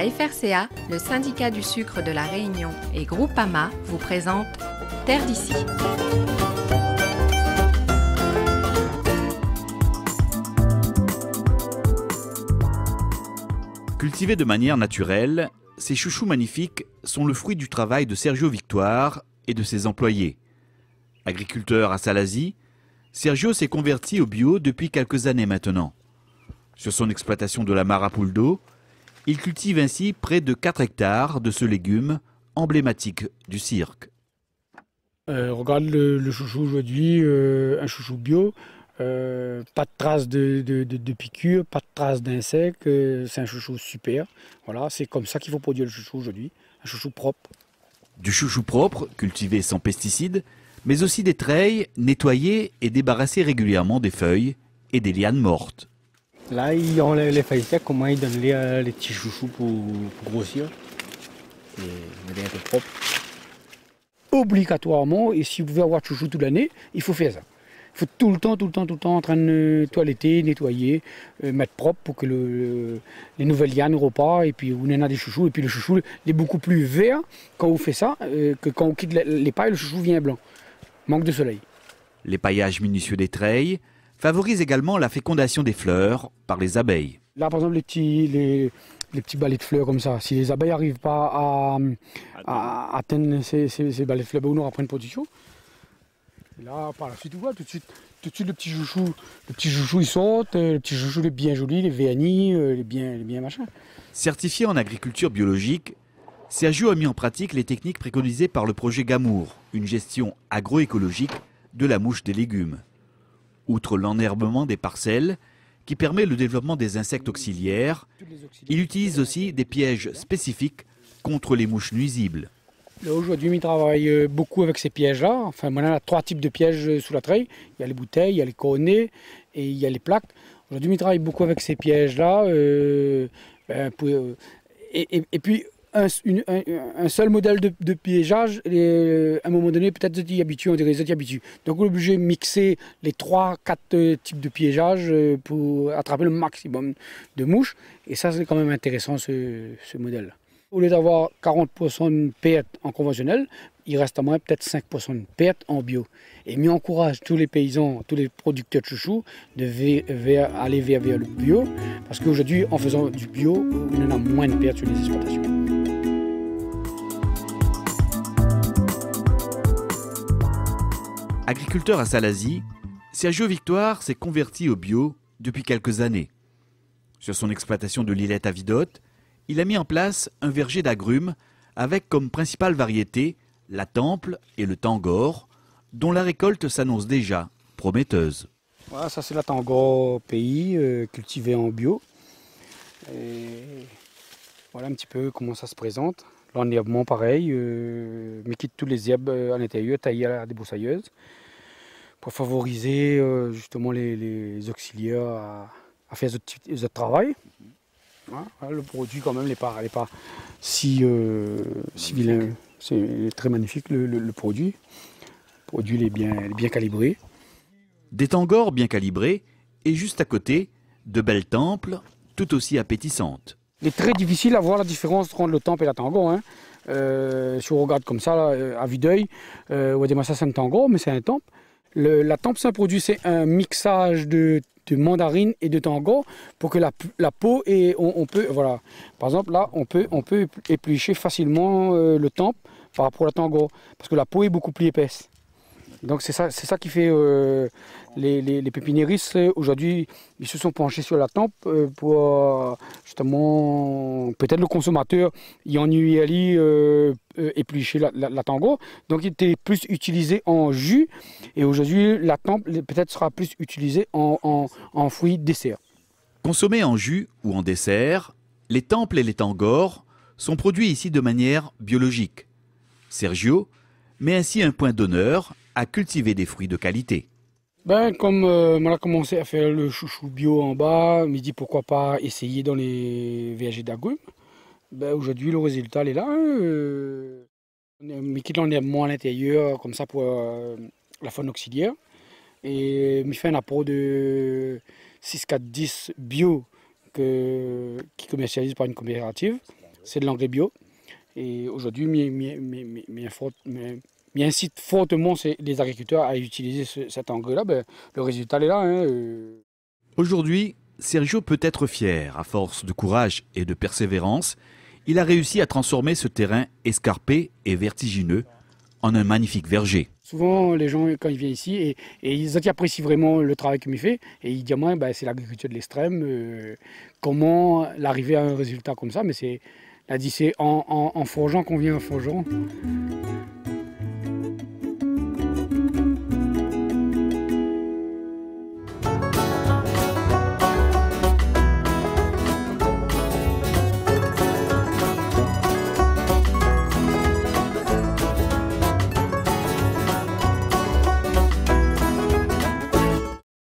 La FRCA, le syndicat du sucre de la Réunion et Groupama vous présentent Terre d'ici. Cultivés de manière naturelle, ces chouchous magnifiques sont le fruit du travail de Sergio Victoire et de ses employés. Agriculteur à Salazie, Sergio s'est converti au bio depuis quelques années maintenant. Sur son exploitation de la Marapuldo, il cultive ainsi près de 4 hectares de ce légume emblématique du cirque. Regarde le chouchou aujourd'hui, un chouchou bio, pas de traces de piqûres, pas de traces d'insectes, c'est un chouchou super. Voilà, c'est comme ça qu'il faut produire le chouchou aujourd'hui, un chouchou propre. Du chouchou propre, cultivé sans pesticides, mais aussi des treilles nettoyées et débarrassées régulièrement des feuilles et des lianes mortes. Là, ils ont les feuilles secs, comment ils donnent les petits chouchous pour grossir et les un peu propre. Obligatoirement, et si vous voulez avoir chouchou toute l'année, il faut faire ça. Il faut tout le temps en train de toiletter, nettoyer, mettre propre pour que les nouvelles lianes ne repartent. Et puis on en a des chouchous, et puis le chouchou il est beaucoup plus vert quand on fait ça que quand on quitte les pailles, le chouchou vient blanc. Manque de soleil. L'épaillage minutieux des treilles favorise également la fécondation des fleurs par les abeilles. Là, par exemple, les petits balais de fleurs comme ça, si les abeilles n'arrivent pas à atteindre ces balais de fleurs, on aura pris une production. Et là, par la suite, on voit tout de suite le petit chouchou, il saute, le petit chouchou, il est bien joli, les vernis, les bien machin. Certifié en agriculture biologique, Sergio a mis en pratique les techniques préconisées par le projet Gamour, une gestion agroécologique de la mouche des légumes. Outre l'enherbement des parcelles, qui permet le développement des insectes auxiliaires, il utilise aussi des pièges spécifiques contre les mouches nuisibles. Aujourd'hui, il travaille beaucoup avec ces pièges-là. Enfin, on a 3 types de pièges sous la treille. Il y a les bouteilles, il y a les cornets et il y a les plaques. Aujourd'hui, il travaille beaucoup avec ces pièges-là. Et puis, un seul modèle de piégeage, à un moment donné, peut-être on dirait les habitués. Donc on est obligé de mixer les 3-4 types de piégeage pour attraper le maximum de mouches. Et ça, c'est quand même intéressant, ce modèle-là. Au lieu d'avoir 40% de perte en conventionnel, il reste à moins peut-être 5% de perte en bio. Et on encourage tous les paysans, tous les producteurs de chouchous aller vers le bio. Parce qu'aujourd'hui, en faisant du bio, on en a moins de pertes sur les exploitations. Agriculteur à Salazie, Sergio Victoire s'est converti au bio depuis quelques années. Sur son exploitation de l'Îlette à Vidotte, il a mis en place un verger d'agrumes avec comme principale variété la temple et le tangor, dont la récolte s'annonce déjà prometteuse. Voilà, ça c'est la tangor pays cultivée en bio. Et voilà un petit peu comment ça se présente. L'enherbement pareil, mais quitte tous les herbes à l'intérieur, taillées à la débroussailleuse, pour favoriser justement les auxiliaires à faire ce travail. Voilà, le produit quand même n'est pas si vilain. C'est très magnifique le produit. Le produit il est bien calibré. Des tangors bien calibrés et juste à côté, de belles temples tout aussi appétissantes. Il est très difficile à voir la différence entre le temple et la tangor. Hein. Si on regarde comme ça, là, à vue d'œil, on va dire ça c'est un tangor, mais c'est un temple. La temple, c'est un produit, c'est un mixage de mandarine et de tangor pour que la peau, et on peut, voilà. Par exemple, là, on peut éplucher facilement le temple par rapport à la tangor, parce que la peau est beaucoup plus épaisse. Donc c'est ça qui fait les pépiniéristes aujourd'hui, ils se sont penchés sur la tempe pour justement peut-être le consommateur il en y allait éplucher la tangor, donc il était plus utilisé en jus et aujourd'hui la tempe peut-être sera plus utilisée en fruits dessert. Consommés en jus ou en dessert, les temples et les tangors sont produits ici de manière biologique. Sergio met ainsi un point d'honneur à cultiver des fruits de qualité. Comme on a commencé à faire le chouchou bio en bas, je me dis pourquoi pas essayer dans les vergers d'agrumes. Aujourd'hui le résultat est là. On quitte l'enherbement à l'intérieur comme ça pour la faune auxiliaire. Et je fais un apport de 6-4-10 bio qui commercialise par une coopérative. c'est de l'engrais bio. Et aujourd'hui, m'incite fortement les agriculteurs à utiliser cet engrais-là. Ben, le résultat est là. Aujourd'hui, Sergio peut être fier. À force de courage et de persévérance, il a réussi à transformer ce terrain escarpé et vertigineux en un magnifique verger. Souvent, les gens, quand ils viennent ici, et ils apprécient vraiment le travail que je fais, et ils disent, moi, ben, c'est l'agriculture de l'extrême, comment arriver à un résultat comme ça, mais c'est en forgeant qu'on vient en forgeron.